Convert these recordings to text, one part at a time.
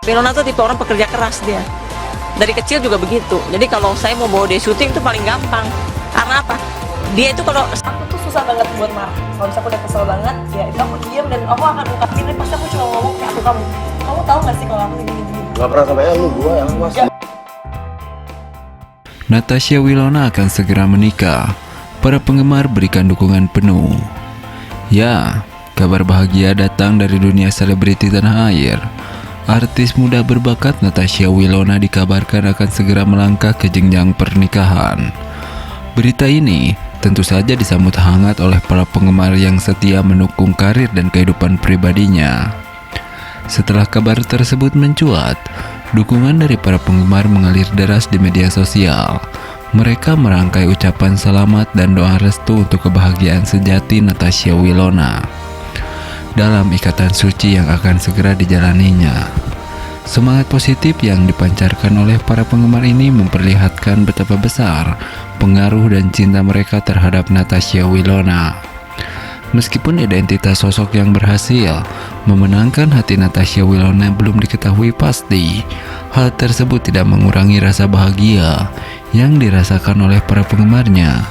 Wilona tuh tipe orang pekerja keras dia. Dari kecil juga begitu. Jadi kalau saya mau bawa dia syuting itu paling gampang. Karena apa? Dia itu kalau aku tuh susah banget buat marah. Kalau misalnya aku udah kesel banget, ya itu aku diam dan aku akan ungkapin. Dan pasti aku cuma ngomong kayak kamu tahu nggak sih kalau aku gini. Gak pernah sampai lu gua yang mas. Natasha Wilona akan segera menikah. Para penggemar berikan dukungan penuh. Ya, kabar bahagia datang dari dunia selebriti tanah air. Artis muda berbakat Natasha Wilona dikabarkan akan segera melangkah ke jenjang pernikahan. Berita ini tentu saja disambut hangat oleh para penggemar yang setia mendukung karir dan kehidupan pribadinya. Setelah kabar tersebut mencuat, dukungan dari para penggemar mengalir deras di media sosial. Mereka merangkai ucapan selamat dan doa restu untuk kebahagiaan sejati Natasha Wilona dalam ikatan suci yang akan segera dijalaninya. Semangat positif yang dipancarkan oleh para penggemar ini memperlihatkan betapa besar pengaruh dan cinta mereka terhadap Natasha Wilona. Meskipun identitas sosok yang berhasil memenangkan hati Natasha Wilona belum diketahui pasti, hal tersebut tidak mengurangi rasa bahagia yang dirasakan oleh para penggemarnya.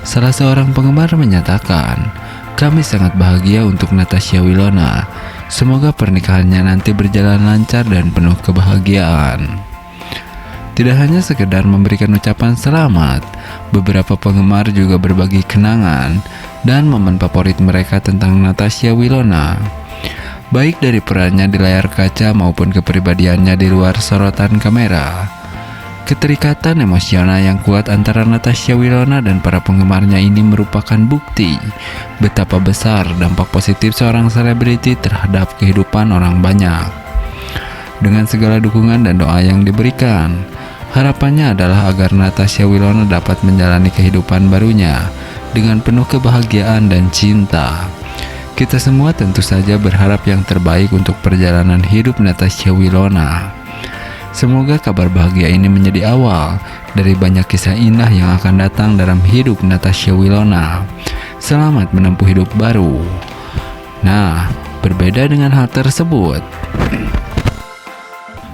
Salah seorang penggemar menyatakan, "Kami sangat bahagia untuk Natasha Wilona. Semoga pernikahannya nanti berjalan lancar dan penuh kebahagiaan." Tidak hanya sekedar memberikan ucapan selamat, beberapa penggemar juga berbagi kenangan dan momen favorit mereka tentang Natasha Wilona, baik dari perannya di layar kaca maupun kepribadiannya di luar sorotan kamera. Keterikatan emosional yang kuat antara Natasha Wilona dan para penggemarnya ini merupakan bukti betapa besar dampak positif seorang selebriti terhadap kehidupan orang banyak. Dengan segala dukungan dan doa yang diberikan, harapannya adalah agar Natasha Wilona dapat menjalani kehidupan barunya dengan penuh kebahagiaan dan cinta. Kita semua tentu saja berharap yang terbaik untuk perjalanan hidup Natasha Wilona. Semoga kabar bahagia ini menjadi awal dari banyak kisah indah yang akan datang dalam hidup Natasha Wilona. Selamat menempuh hidup baru. Nah, berbeda dengan hal tersebut,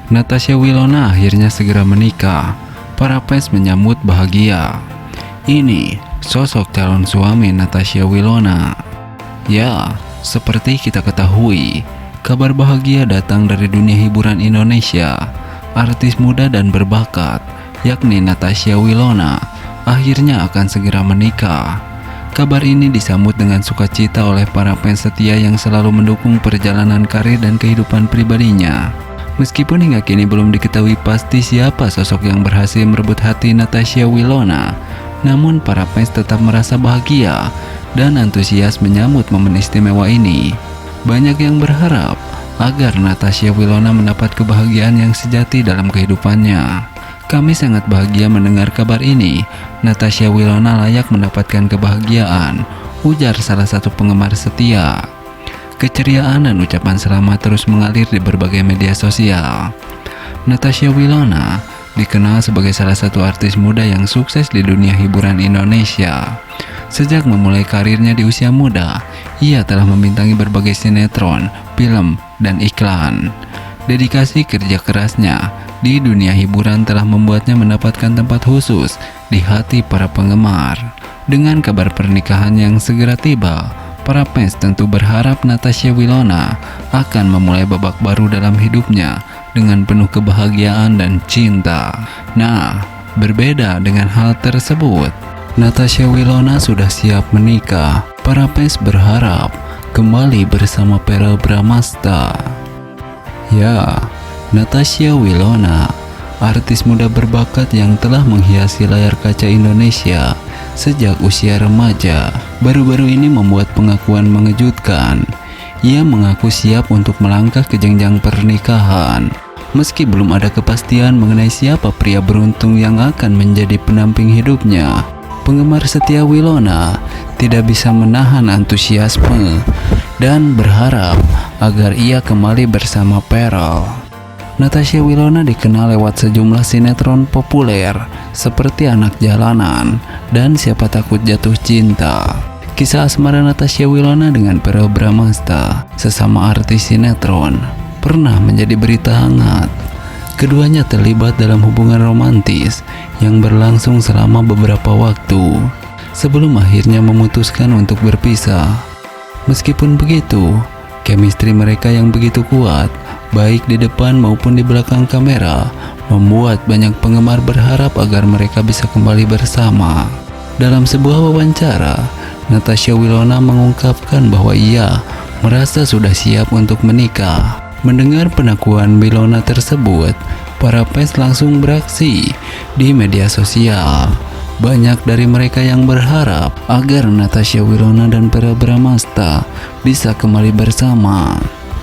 Natasha Wilona akhirnya segera menikah. Para fans menyambut bahagia. Ini sosok calon suami Natasha Wilona. Ya, seperti kita ketahui, kabar bahagia datang dari dunia hiburan Indonesia. Artis muda dan berbakat, yakni Natasha Wilona, akhirnya akan segera menikah. Kabar ini disambut dengan sukacita oleh para fans setia yang selalu mendukung perjalanan karir dan kehidupan pribadinya. Meskipun hingga kini belum diketahui pasti siapa sosok yang berhasil merebut hati Natasha Wilona, namun para fans tetap merasa bahagia dan antusias menyambut momen istimewa ini. Banyak yang berharap agar Natasha Wilona mendapat kebahagiaan yang sejati dalam kehidupannya. Kami sangat bahagia mendengar kabar ini. Natasha Wilona layak mendapatkan kebahagiaan, ujar salah satu penggemar setia. Keceriaan dan ucapan selamat terus mengalir di berbagai media sosial. Natasha Wilona dikenal sebagai salah satu artis muda yang sukses di dunia hiburan Indonesia. Sejak memulai karirnya di usia muda, ia telah membintangi berbagai sinetron, film, dan iklan. Dedikasi kerja kerasnya di dunia hiburan telah membuatnya mendapatkan tempat khusus di hati para penggemar. Dengan kabar pernikahan yang segera tiba, para fans tentu berharap Natasha Wilona akan memulai babak baru dalam hidupnya dengan penuh kebahagiaan dan cinta. Nah, berbeda dengan hal tersebut, Natasha Wilona sudah siap menikah. Para fans berharap kembali bersama Verrell Bramasta. Ya, Natasha Wilona, artis muda berbakat yang telah menghiasi layar kaca Indonesia sejak usia remaja, baru-baru ini membuat pengakuan mengejutkan. Ia mengaku siap untuk melangkah ke jenjang pernikahan. Meski belum ada kepastian mengenai siapa pria beruntung yang akan menjadi pendamping hidupnya, penggemar setia Wilona tidak bisa menahan antusiasme dan berharap agar ia kembali bersama Verrell. Natasha Wilona dikenal lewat sejumlah sinetron populer seperti Anak Jalanan dan Siapa Takut Jatuh Cinta. Kisah asmara Natasha Wilona dengan Verrell Bramasta, sesama artis sinetron, pernah menjadi berita hangat. Keduanya terlibat dalam hubungan romantis yang berlangsung selama beberapa waktu sebelum akhirnya memutuskan untuk berpisah. Meskipun begitu, chemistry mereka yang begitu kuat, baik di depan maupun di belakang kamera, membuat banyak penggemar berharap agar mereka bisa kembali bersama. Dalam sebuah wawancara, Natasha Wilona mengungkapkan bahwa ia merasa sudah siap untuk menikah. Mendengar pengakuan Wilona tersebut, para fans langsung beraksi di media sosial. Banyak dari mereka yang berharap agar Natasha Wilona dan Verrell Bramasta bisa kembali bersama.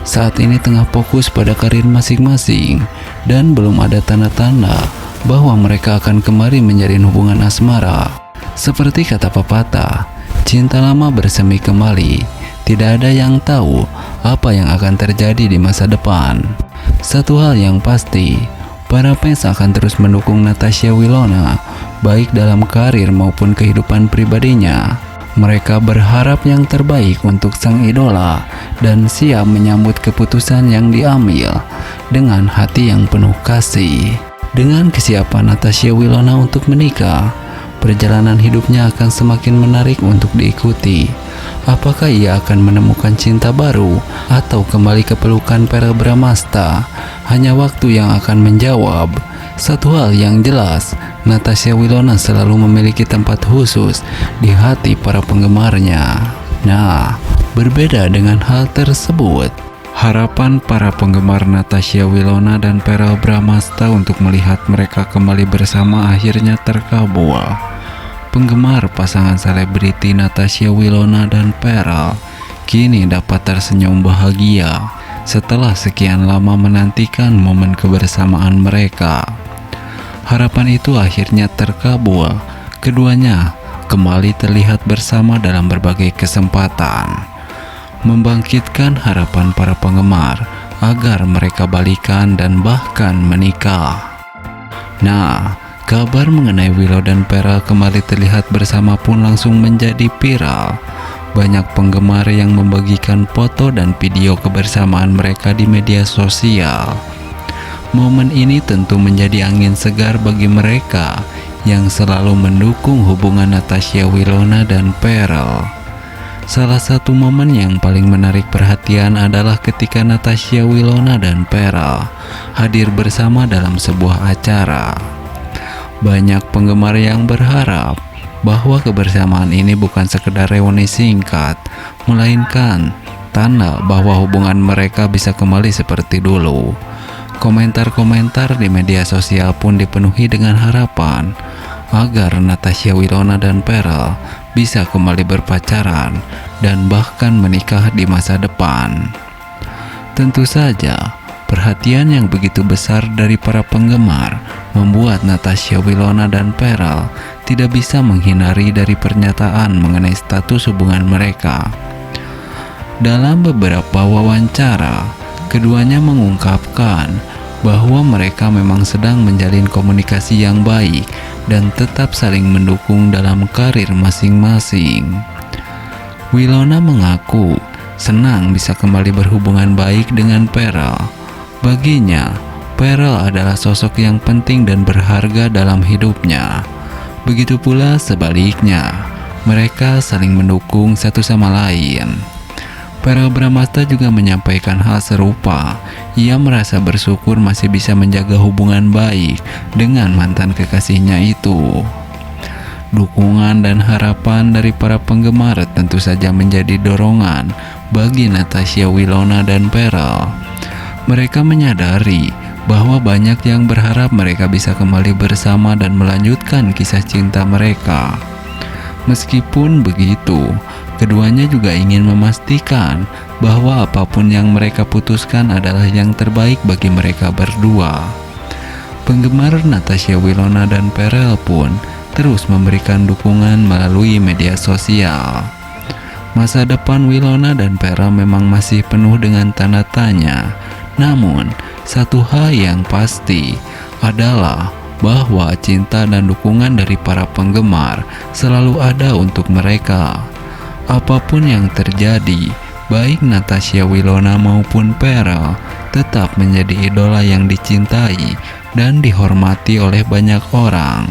Saat ini tengah fokus pada karir masing-masing dan belum ada tanda-tanda bahwa mereka akan kembali menjalin hubungan asmara. Seperti kata pepatah, cinta lama bersemi kembali. Tidak ada yang tahu apa yang akan terjadi di masa depan. Satu hal yang pasti, para fans akan terus mendukung Natasha Wilona, baik dalam karir maupun kehidupan pribadinya. Mereka berharap yang terbaik untuk sang idola dan siap menyambut keputusan yang diambil dengan hati yang penuh kasih. Dengan kesiapan Natasha Wilona untuk menikah, perjalanan hidupnya akan semakin menarik untuk diikuti. Apakah ia akan menemukan cinta baru atau kembali ke pelukan Verrell Bramasta? Hanya waktu yang akan menjawab. Satu hal yang jelas, Natasha Wilona selalu memiliki tempat khusus di hati para penggemarnya. Nah, berbeda dengan hal tersebut, harapan para penggemar Natasha Wilona dan Verrell Bramasta untuk melihat mereka kembali bersama akhirnya terkabul. Penggemar pasangan selebriti Natasha Wilona dan Verrell kini dapat tersenyum bahagia setelah sekian lama menantikan momen kebersamaan mereka. Harapan itu akhirnya terkabul. Keduanya kembali terlihat bersama dalam berbagai kesempatan, membangkitkan harapan para penggemar agar mereka balikan dan bahkan menikah. Nah, kabar mengenai Willow dan Verrell kembali terlihat bersama pun langsung menjadi viral. Banyak penggemar yang membagikan foto dan video kebersamaan mereka di media sosial. Momen ini tentu menjadi angin segar bagi mereka yang selalu mendukung hubungan Natasha Wilona dan Verrell. Salah satu momen yang paling menarik perhatian adalah ketika Natasha Wilona dan Verrell hadir bersama dalam sebuah acara. Banyak penggemar yang berharap bahwa kebersamaan ini bukan sekedar reuni singkat, melainkan tanda bahwa hubungan mereka bisa kembali seperti dulu. Komentar-komentar di media sosial pun dipenuhi dengan harapan agar Natasha Wilona dan Verrell bisa kembali berpacaran dan bahkan menikah di masa depan. Tentu saja, perhatian yang begitu besar dari para penggemar membuat Natasha Wilona dan Verrell tidak bisa menghindari dari pernyataan mengenai status hubungan mereka. Dalam beberapa wawancara, keduanya mengungkapkan bahwa mereka memang sedang menjalin komunikasi yang baik dan tetap saling mendukung dalam karir masing-masing. Wilona mengaku senang bisa kembali berhubungan baik dengan Verrell. Baginya, Verrell adalah sosok yang penting dan berharga dalam hidupnya. Begitu pula sebaliknya, mereka saling mendukung satu sama lain. Verrell Bramasta juga menyampaikan hal serupa. Ia merasa bersyukur masih bisa menjaga hubungan baik dengan mantan kekasihnya itu. Dukungan dan harapan dari para penggemar tentu saja menjadi dorongan bagi Natasha Wilona dan Verrell. Mereka menyadari bahwa banyak yang berharap mereka bisa kembali bersama dan melanjutkan kisah cinta mereka. Meskipun begitu, keduanya juga ingin memastikan bahwa apapun yang mereka putuskan adalah yang terbaik bagi mereka berdua. Penggemar Natasha Wilona dan Verrell pun terus memberikan dukungan melalui media sosial. Masa depan Wilona dan Verrell memang masih penuh dengan tanda tanya. Namun, satu hal yang pasti adalah bahwa cinta dan dukungan dari para penggemar selalu ada untuk mereka. Apapun yang terjadi, baik Natasha Wilona maupun Verrell tetap menjadi idola yang dicintai dan dihormati oleh banyak orang.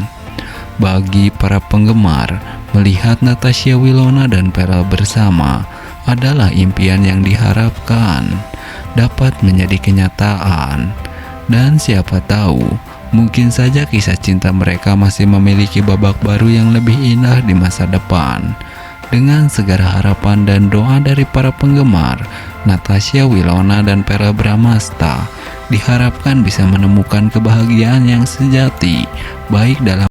Bagi para penggemar, melihat Natasha Wilona dan Verrell bersama adalah impian yang diharapkan dapat menjadi kenyataan. Dan siapa tahu, mungkin saja kisah cinta mereka masih memiliki babak baru yang lebih indah di masa depan. Dengan segala harapan dan doa dari para penggemar, Natasha Wilona dan Verrell Bramasta diharapkan bisa menemukan kebahagiaan yang sejati, baik dalam